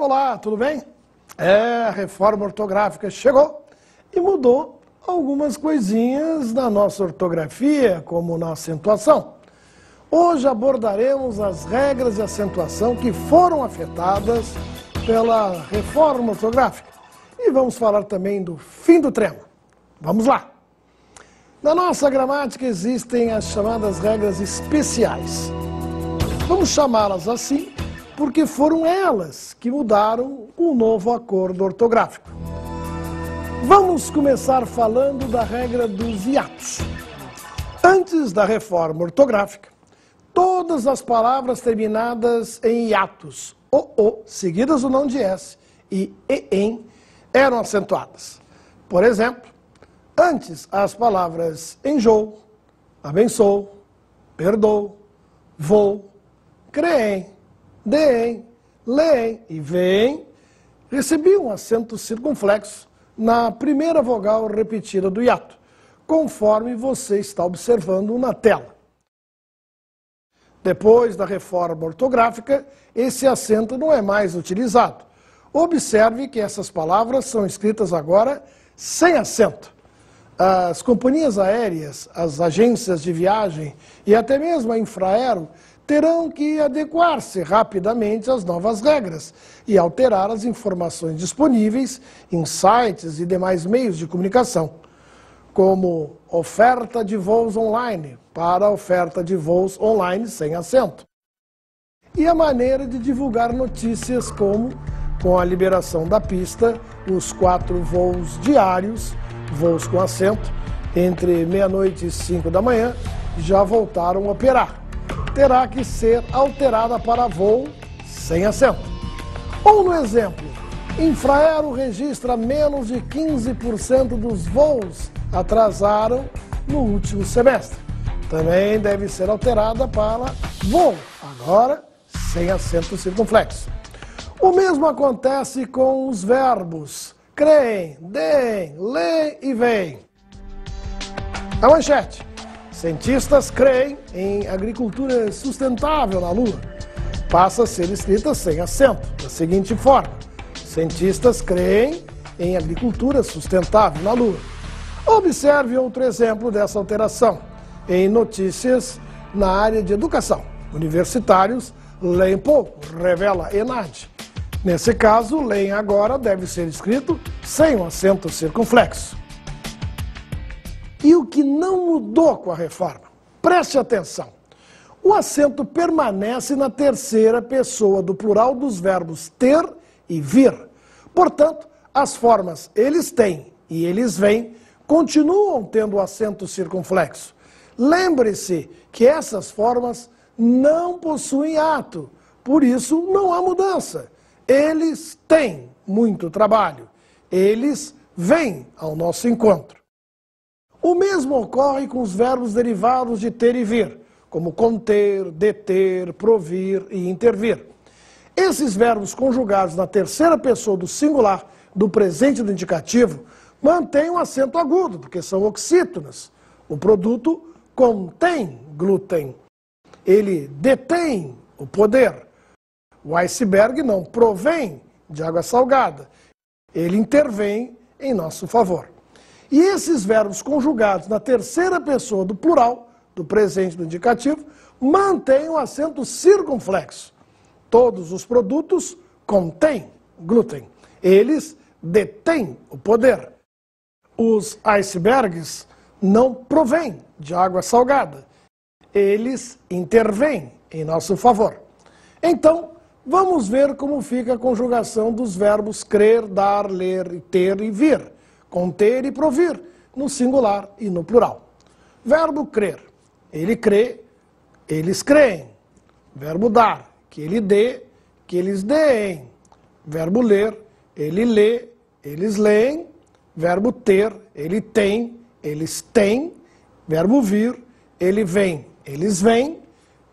Olá, tudo bem? A reforma ortográfica chegou e mudou algumas coisinhas na nossa ortografia, como na acentuação. Hoje abordaremos as regras de acentuação que foram afetadas pela reforma ortográfica e vamos falar também do fim do trema. Vamos lá! Na nossa gramática existem as chamadas regras especiais. Vamos chamá-las assim porque foram elas que mudaram o novo acordo ortográfico. Vamos começar falando da regra dos hiatos. Antes da reforma ortográfica, todas as palavras terminadas em hiatos, o, seguidas do não de S, e em, eram acentuadas. Por exemplo, antes as palavras enjoo, abençoo, perdoo, vou, creem, deem, leem e veem recebiam acento circunflexo na primeira vogal repetida do hiato, conforme você está observando na tela. Depois da reforma ortográfica, esse acento não é mais utilizado. Observe que essas palavras são escritas agora sem acento. As companhias aéreas, as agências de viagem e até mesmo a Infraero terão que adequar-se rapidamente às novas regras e alterar as informações disponíveis em sites e demais meios de comunicação, como oferta de voos online para oferta de voos online sem acento. E a maneira de divulgar notícias como, com a liberação da pista, os 4 voos diários, voos com acento, entre meia-noite e 5 da manhã, já voltaram a operar. Terá que ser alterada para voo sem acento. Ou no exemplo, Infraero registra menos de 15% dos voos atrasaram no último semestre. Também deve ser alterada para voo, agora sem acento circunflexo. O mesmo acontece com os verbos creem, deem, leem e veem. A manchete. Cientistas creem em agricultura sustentável na Lua. Passa a ser escrita sem acento, da seguinte forma. Cientistas creem em agricultura sustentável na Lua. Observe outro exemplo dessa alteração. Em notícias na área de educação. Universitários leem pouco, revela ENAD. Nesse caso, leem agora deve ser escrito sem o acento circunflexo. E o que não mudou com a reforma? Preste atenção. O acento permanece na terceira pessoa do plural dos verbos ter e vir. Portanto, as formas eles têm e eles vêm continuam tendo o acento circunflexo. Lembre-se que essas formas não possuem ato, por isso não há mudança. Eles têm muito trabalho. Eles vêm ao nosso encontro. O mesmo ocorre com os verbos derivados de ter e vir, como conter, deter, provir e intervir. Esses verbos conjugados na terceira pessoa do singular do presente do indicativo mantêm um acento agudo, porque são oxítonas. O produto contém glúten. Ele detém o poder. O iceberg não provém de água salgada. Ele intervém em nosso favor. E esses verbos conjugados na terceira pessoa do plural, do presente do indicativo, mantêm o acento circunflexo. Todos os produtos contêm glúten. Eles detêm o poder. Os icebergs não provêm de água salgada. Eles intervêm em nosso favor. Então, vamos ver como fica a conjugação dos verbos crer, dar, ler, ter e vir. Conter e provir, no singular e no plural. Verbo crer, ele crê, eles creem. Verbo dar, que ele dê, que eles deem. Verbo ler, ele lê, eles leem. Verbo ter, ele tem, eles têm. Verbo vir, ele vem, eles vêm.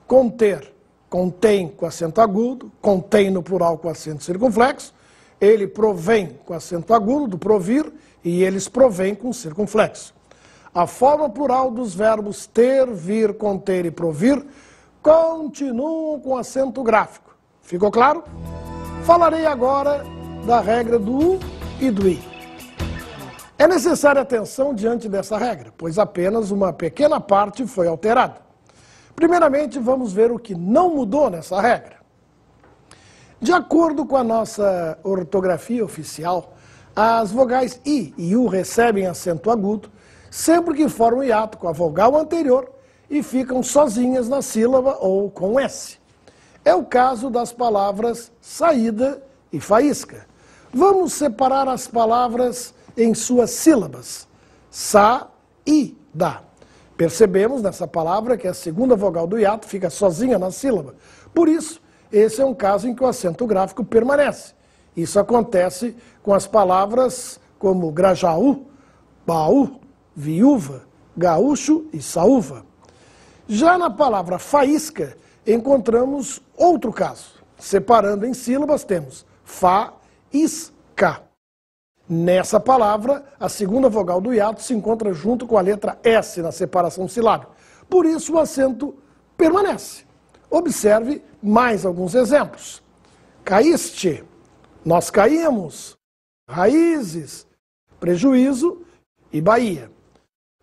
Conter, contém com acento agudo, contém no plural com acento circunflexo. Ele provém com acento agudo, do provir, e eles provêm com circunflexo. A forma plural dos verbos ter, vir, conter e provir continuam com acento gráfico. Ficou claro? Falarei agora da regra do U e do I. É necessária atenção diante dessa regra, pois apenas uma pequena parte foi alterada. Primeiramente, vamos ver o que não mudou nessa regra. De acordo com a nossa ortografia oficial, as vogais I e U recebem acento agudo sempre que formam hiato com a vogal anterior e ficam sozinhas na sílaba ou com S. É o caso das palavras saída e faísca. Vamos separar as palavras em suas sílabas. Sa-i-da. Percebemos nessa palavra que a segunda vogal do hiato fica sozinha na sílaba. Por isso, esse é um caso em que o acento gráfico permanece. Isso acontece com as palavras como Grajaú, Baú, Viúva, Gaúcho e Saúva. Já na palavra faísca, encontramos outro caso. Separando em sílabas, temos fa-is-ca. Nessa palavra, a segunda vogal do hiato se encontra junto com a letra S na separação silábica. Por isso, o acento permanece. Observe mais alguns exemplos. Caíste, nós caímos, raízes, prejuízo e Bahia.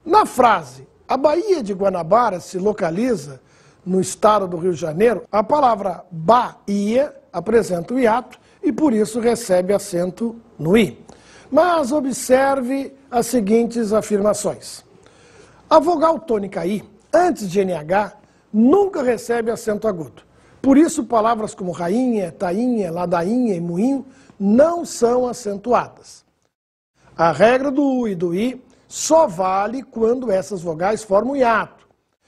Na frase, a Baía de Guanabara se localiza no estado do Rio de Janeiro, a palavra Bahia apresenta o hiato e por isso recebe acento no I. Mas observe as seguintes afirmações. A vogal tônica I, antes de NH, nunca recebe acento agudo. Por isso, palavras como rainha, tainha, ladainha e moinho não são acentuadas. A regra do U e do I só vale quando essas vogais formam hiato.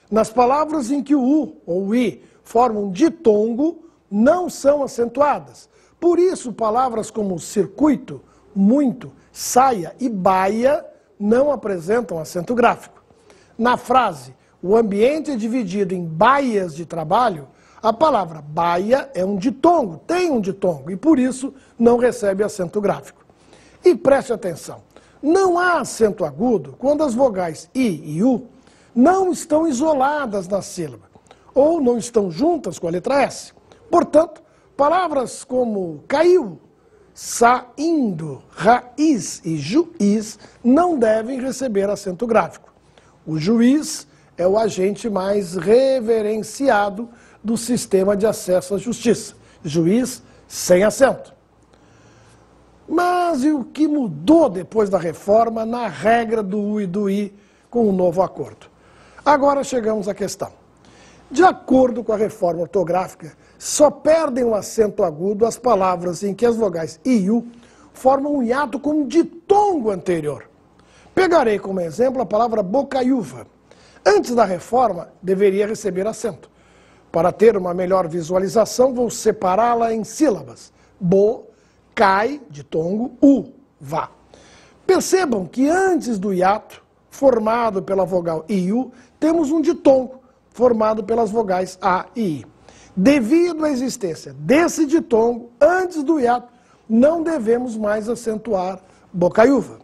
Nas palavras em que o U ou o I formam ditongo, não são acentuadas. Por isso, palavras como circuito, muito, saia e baia não apresentam acento gráfico. Na frase, o ambiente é dividido em baias de trabalho, a palavra baia é um ditongo, tem um ditongo, e por isso não recebe acento gráfico. E preste atenção, não há acento agudo quando as vogais I e U não estão isoladas na sílaba, ou não estão juntas com a letra S. Portanto, palavras como caiu, saindo, raiz e juiz não devem receber acento gráfico. O juiz é o agente mais reverenciado do sistema de acesso à justiça. Juiz sem acento. Mas e o que mudou depois da reforma na regra do U e do I com o novo acordo? Agora chegamos à questão. De acordo com a reforma ortográfica, só perdem o acento agudo as palavras em que as vogais I e U formam um hiato com um ditongo anterior. Pegarei como exemplo a palavra bocaiúva. Antes da reforma, deveria receber acento. Para ter uma melhor visualização, vou separá-la em sílabas. Bo, cai, ditongo, u, vá. Percebam que antes do hiato, formado pela vogal I e U, temos um ditongo, formado pelas vogais A e I. Devido à existência desse ditongo, antes do hiato, não devemos mais acentuar bocaiúva.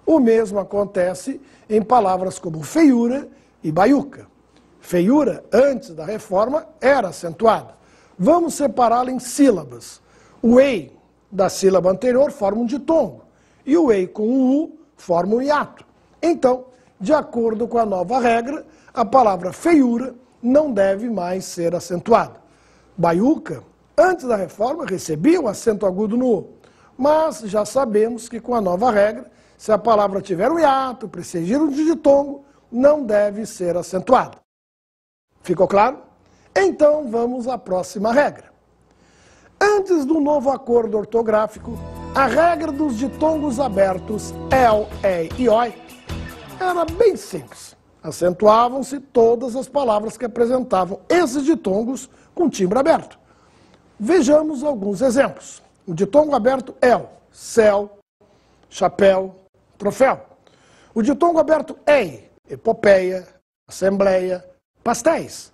O mesmo acontece em palavras como feiura e baiuca. Feiura, antes da reforma, era acentuada. Vamos separá-la em sílabas. O ei da sílaba anterior forma um ditongo, e o ei com o u forma um hiato. Então, de acordo com a nova regra, a palavra feiura não deve mais ser acentuada. Baiuca, antes da reforma, recebia o acento agudo no U, mas já sabemos que com a nova regra, se a palavra tiver um hiato, precedido de ditongo, não deve ser acentuada. Ficou claro? Então vamos à próxima regra. Antes do novo acordo ortográfico, a regra dos ditongos abertos el, ei e oi era bem simples. Acentuavam-se todas as palavras que apresentavam esses ditongos com timbre aberto. Vejamos alguns exemplos. O ditongo aberto el, céu, chapéu, troféu. O ditongo aberto ei, epopeia, assembleia, pastéis.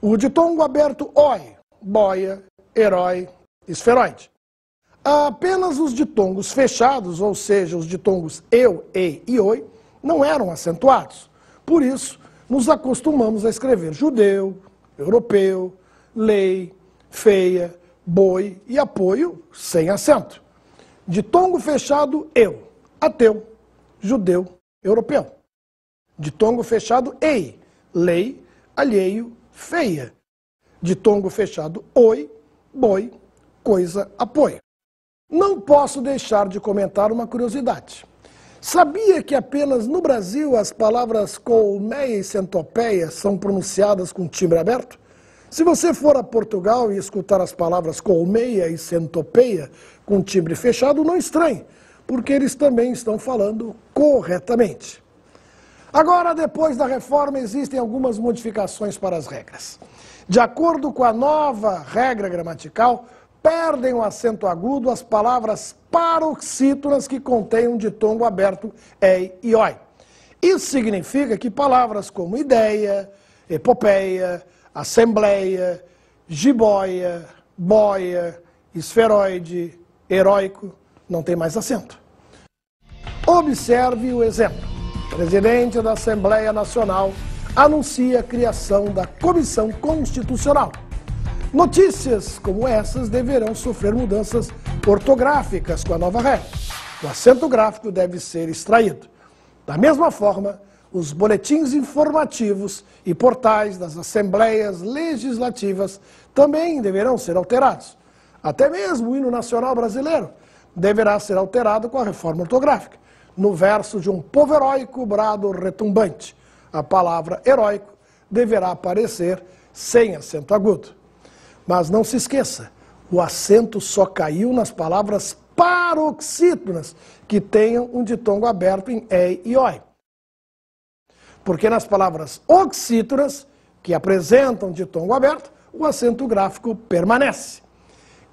O ditongo aberto oi, boia, herói, esferoide. Apenas os ditongos fechados, ou seja, os ditongos eu, ei e oi, não eram acentuados. Por isso, nos acostumamos a escrever judeu, europeu, lei, feia, boi e apoio sem acento. Ditongo fechado, eu, ateu, judeu, europeu. Ditongo fechado, ei, lei, alheio, feia. Ditongo fechado, oi, boi, coisa, apoio. Não posso deixar de comentar uma curiosidade. Sabia que apenas no Brasil as palavras colmeia e centopeia são pronunciadas com timbre aberto? Se você for a Portugal e escutar as palavras colmeia e centopeia com timbre fechado, não estranhe, porque eles também estão falando corretamente. Agora, depois da reforma, existem algumas modificações para as regras. De acordo com a nova regra gramatical, perdem o acento agudo as palavras paroxítonas que contêm um ditongo aberto ei e oi. Isso significa que palavras como ideia, epopeia, assembleia, jiboia, boia, esferoide, heróico, não tem mais acento. Observe o exemplo. O presidente da Assembleia Nacional anuncia a criação da Comissão Constitucional. Notícias como essas deverão sofrer mudanças ortográficas com a nova regra. O acento gráfico deve ser extraído. Da mesma forma, os boletins informativos e portais das assembleias legislativas também deverão ser alterados. Até mesmo o hino nacional brasileiro deverá ser alterado com a reforma ortográfica. No verso de um povo heróico, brado retumbante, a palavra heróico deverá aparecer sem acento agudo. Mas não se esqueça, o acento só caiu nas palavras paroxítonas que tenham um ditongo aberto em ei e oi. Porque nas palavras oxítonas, que apresentam ditongo aberto, o acento gráfico permanece.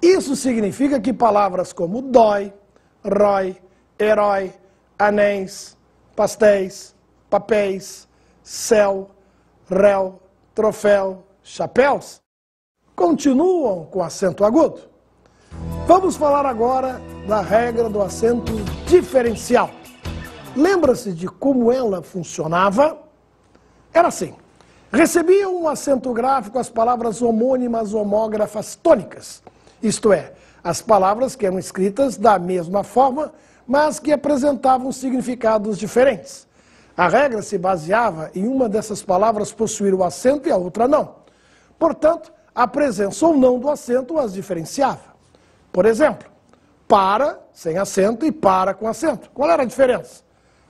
Isso significa que palavras como dói, rói, herói, anéis, pastéis, papéis, céu, réu, troféu, chapéus, continuam com acento agudo. Vamos falar agora da regra do acento diferencial. Lembra-se de como ela funcionava? Era assim. Recebiam um acento gráfico as palavras homônimas homógrafas tônicas, isto é, as palavras que eram escritas da mesma forma, mas que apresentavam significados diferentes. A regra se baseava em uma dessas palavras possuir o acento e a outra não. Portanto, a presença ou não do acento as diferenciava. Por exemplo, para sem acento e para com acento. Qual era a diferença?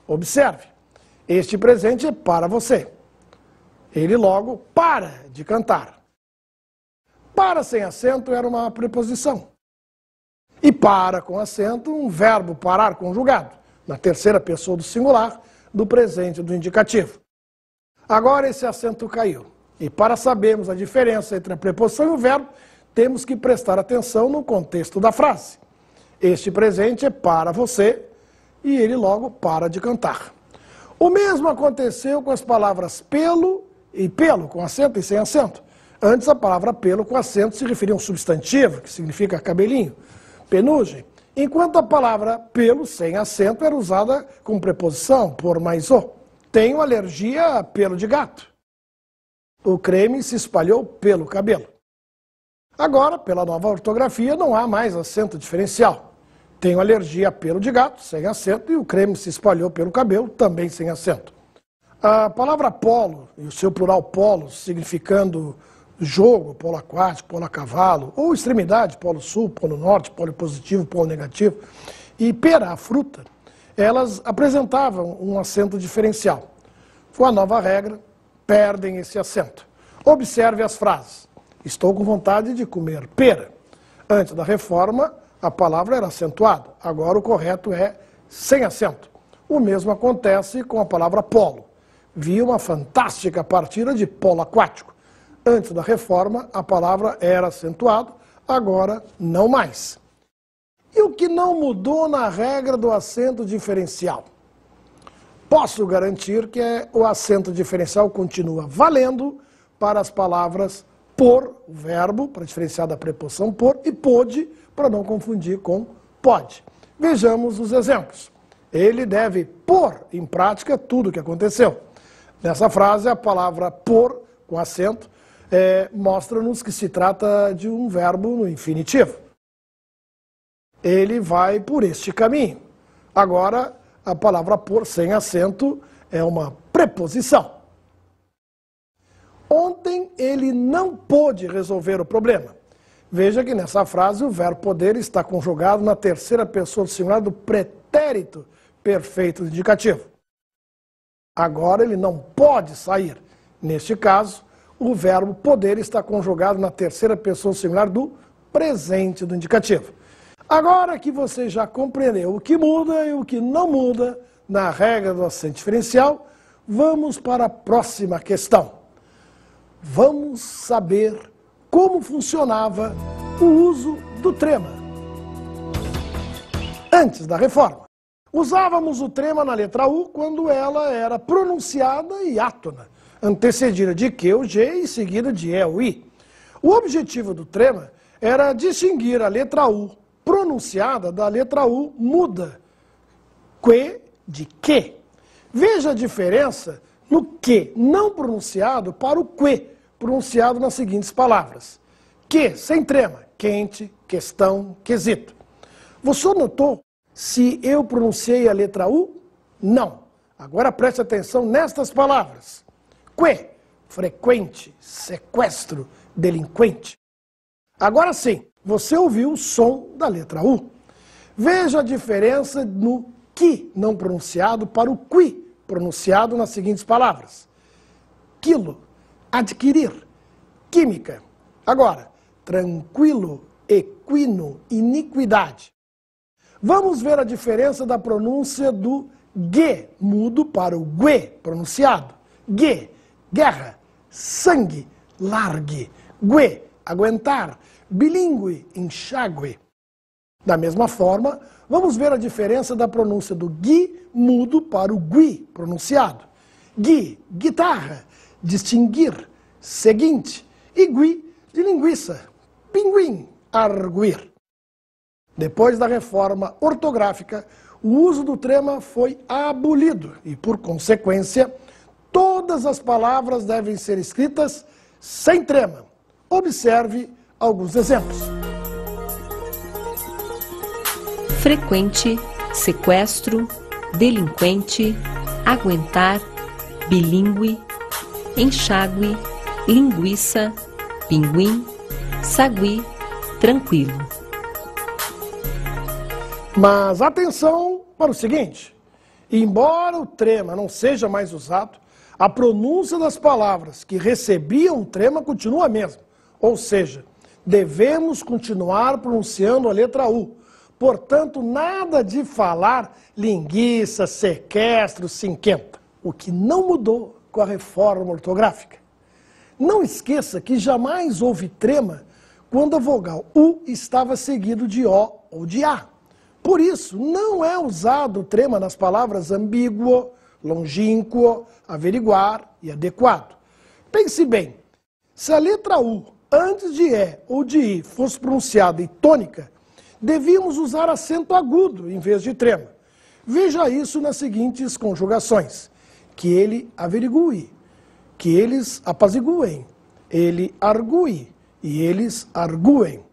Observe, este presente é para você. Ele logo para de cantar. Para sem acento era uma preposição. E para com acento, um verbo parar conjugado, na terceira pessoa do singular, do presente do indicativo. Agora esse acento caiu. E para sabermos a diferença entre a preposição e o verbo, temos que prestar atenção no contexto da frase. Este presente é para você e ele logo para de cantar. O mesmo aconteceu com as palavras pelo e pelo, com acento e sem acento. Antes a palavra pelo com acento se referia a um substantivo, que significa cabelinho, penugem, enquanto a palavra pelo sem acento era usada como preposição, por mais o. Tenho alergia a pelo de gato. O creme se espalhou pelo cabelo. Agora, pela nova ortografia, não há mais acento diferencial. Tenho alergia a pelo de gato, sem acento, e o creme se espalhou pelo cabelo, também sem acento. A palavra polo, e o seu plural polos, significando jogo, polo aquático, polo a cavalo, ou extremidade, polo sul, polo norte, polo positivo, polo negativo, e pera, a fruta, elas apresentavam um acento diferencial. Com a nova regra, perdem esse acento. Observe as frases. Estou com vontade de comer pera. Antes da reforma, a palavra era acentuada. Agora o correto é sem acento. O mesmo acontece com a palavra polo. Vi uma fantástica partida de polo aquático. Antes da reforma, a palavra era acentuada, agora não mais. E o que não mudou na regra do acento diferencial? Posso garantir que o acento diferencial continua valendo para as palavras por, o verbo, para diferenciar da preposição por, e pôde, para não confundir com pode. Vejamos os exemplos. Ele deve pôr em prática tudo o que aconteceu. Nessa frase, a palavra por, com acento, mostra-nos que se trata de um verbo no infinitivo. Ele vai por este caminho. Agora, a palavra por sem acento é uma preposição. Ontem ele não pôde resolver o problema. Veja que nessa frase o verbo poder está conjugado na terceira pessoa do singular do pretérito perfeito indicativo. Agora ele não pode sair. Neste caso, o verbo poder está conjugado na terceira pessoa do singular do presente do indicativo. Agora que você já compreendeu o que muda e o que não muda na regra do acento diferencial, vamos para a próxima questão. Vamos saber como funcionava o uso do trema. Antes da reforma, usávamos o trema na letra U quando ela era pronunciada e átona, antecedida de Q ou G e seguida de E ou I. O objetivo do trema era distinguir a letra U pronunciada da letra U muda, que de que. Veja a diferença no que não pronunciado para o que pronunciado nas seguintes palavras. Que, sem trema, quente, questão, quesito. Você notou se eu pronunciei a letra U? Não. Agora preste atenção nestas palavras. Que, frequente, sequestro, delinquente. Agora sim, você ouviu o som da letra U. Veja a diferença no que não pronunciado para o qui pronunciado nas seguintes palavras. Quilo, adquirir, química. Agora, tranquilo, equino, iniquidade. Vamos ver a diferença da pronúncia do G mudo para o gue pronunciado. G, guerra, sangue, largue, gue, aguentar, bilíngue, enxágue. Da mesma forma, vamos ver a diferença da pronúncia do gui mudo para o gui pronunciado. Gui, guitarra, distinguir, seguinte, e gui, de linguiça, pinguim, arguir. Depois da reforma ortográfica, o uso do trema foi abolido e, por consequência, todas as palavras devem ser escritas sem trema. Observe alguns exemplos. Frequente, sequestro, delinquente, aguentar, bilíngue, enxágue, linguiça, pinguim, sagui, tranquilo. Mas atenção para o seguinte, embora o trema não seja mais usado, a pronúncia das palavras que recebiam o trema continua a mesma. Ou seja, devemos continuar pronunciando a letra U. Portanto, nada de falar linguiça, sequestro, cinquenta. O que não mudou com a reforma ortográfica. Não esqueça que jamais houve trema quando a vogal U estava seguido de O ou de A. Por isso, não é usado o trema nas palavras ambíguo, longínquo, averiguar e adequado. Pense bem, se a letra U, antes de E ou de I, fosse pronunciada em tônica, devíamos usar acento agudo em vez de trema. Veja isso nas seguintes conjugações. Que ele averigue, que eles apaziguem, ele argue e eles arguem.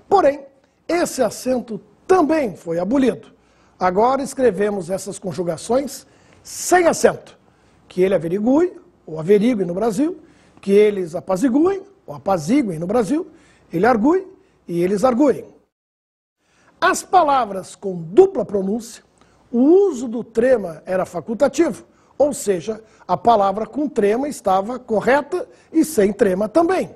Porém, esse acento também foi abolido. Agora escrevemos essas conjugações sem acento. Que ele averigue, ou averigue no Brasil, que eles apaziguem, ou apaziguem no Brasil, ele argue e eles arguem. As palavras com dupla pronúncia, o uso do trema era facultativo, ou seja, a palavra com trema estava correta e sem trema também.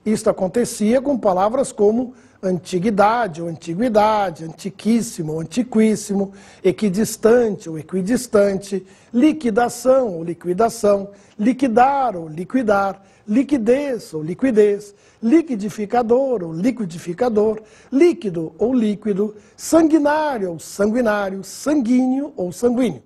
Isto acontecia com palavras como antiguidade ou antiguidade, antiquíssimo ou antiquíssimo, equidistante ou equidistante, liquidação ou liquidação, liquidar ou liquidar, liquidez ou liquidez, liquidificador ou liquidificador, líquido ou líquido, sanguinário ou sanguinário, sanguíneo ou sanguíneo.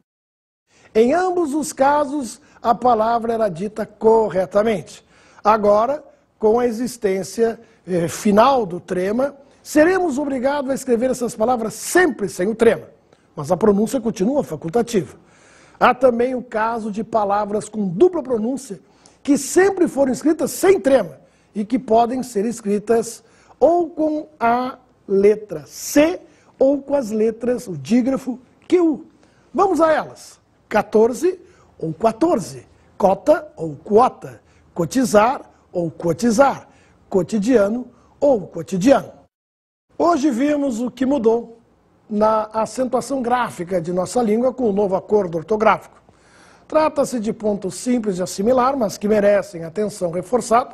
Em ambos os casos, a palavra era dita corretamente. Agora, com a existência final do trema, seremos obrigados a escrever essas palavras sempre sem o trema, mas a pronúncia continua facultativa. Há também o caso de palavras com dupla pronúncia que sempre foram escritas sem trema e que podem ser escritas ou com a letra C ou com as letras, o dígrafo Q. Vamos a elas. 14 ou 14, cota ou quota, cotizar ou cotizar, cotidiano ou cotidiano. Hoje vimos o que mudou na acentuação gráfica de nossa língua com o novo acordo ortográfico. Trata-se de pontos simples de assimilar, mas que merecem atenção reforçada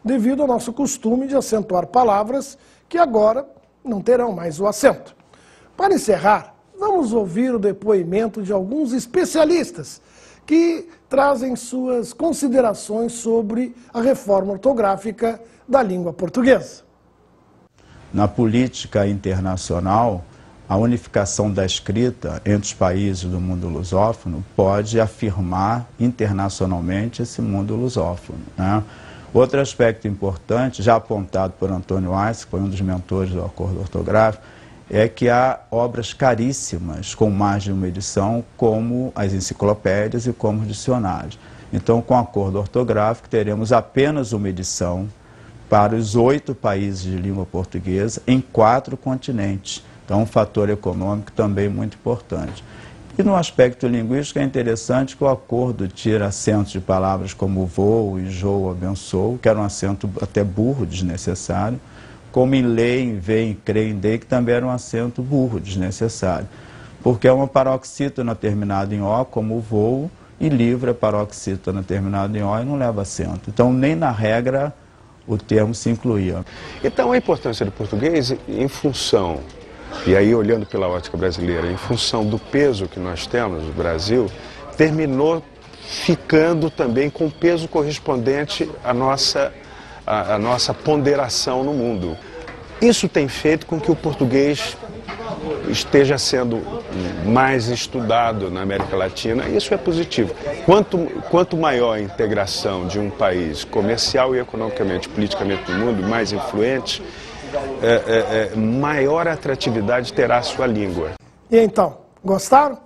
devido ao nosso costume de acentuar palavras que agora não terão mais o acento. Para encerrar, vamos ouvir o depoimento de alguns especialistas que trazem suas considerações sobre a reforma ortográfica da língua portuguesa. Na política internacional, a unificação da escrita entre os países do mundo lusófono pode afirmar internacionalmente esse mundo lusófono, né? Outro aspecto importante, já apontado por Antônio Weiss, que foi um dos mentores do acordo ortográfico, é que há obras caríssimas com mais de uma edição, como as enciclopédias e como os dicionários. Então, com o acordo ortográfico, teremos apenas uma edição para os 8 países de língua portuguesa em 4 continentes. Então, um fator econômico também muito importante. E no aspecto linguístico é interessante que o acordo tira acentos de palavras como vou, enjoo, abençoo, que era um acento até burro, desnecessário, como em lê, em vê, em crê, em dê, que também era um acento burro, desnecessário. Porque é uma paroxítona terminada em O, como o voo, e livre é paroxítona terminada em O e não leva acento. Então, nem na regra o termo se incluía. Então, a importância do português em função, e aí olhando pela ótica brasileira, em função do peso que nós temos no Brasil, terminou ficando também com peso correspondente à nossa ponderação no mundo. Isso tem feito com que o português esteja sendo mais estudado na América Latina, e isso é positivo. Quanto maior a integração de um país comercial e economicamente, politicamente no mundo, mais influente, maior atratividade terá a sua língua. E então, gostaram?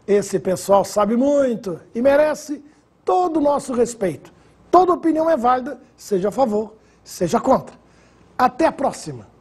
Esse pessoal sabe muito e merece todo o nosso respeito. Toda opinião é válida, seja a favor, seja contra. Até a próxima!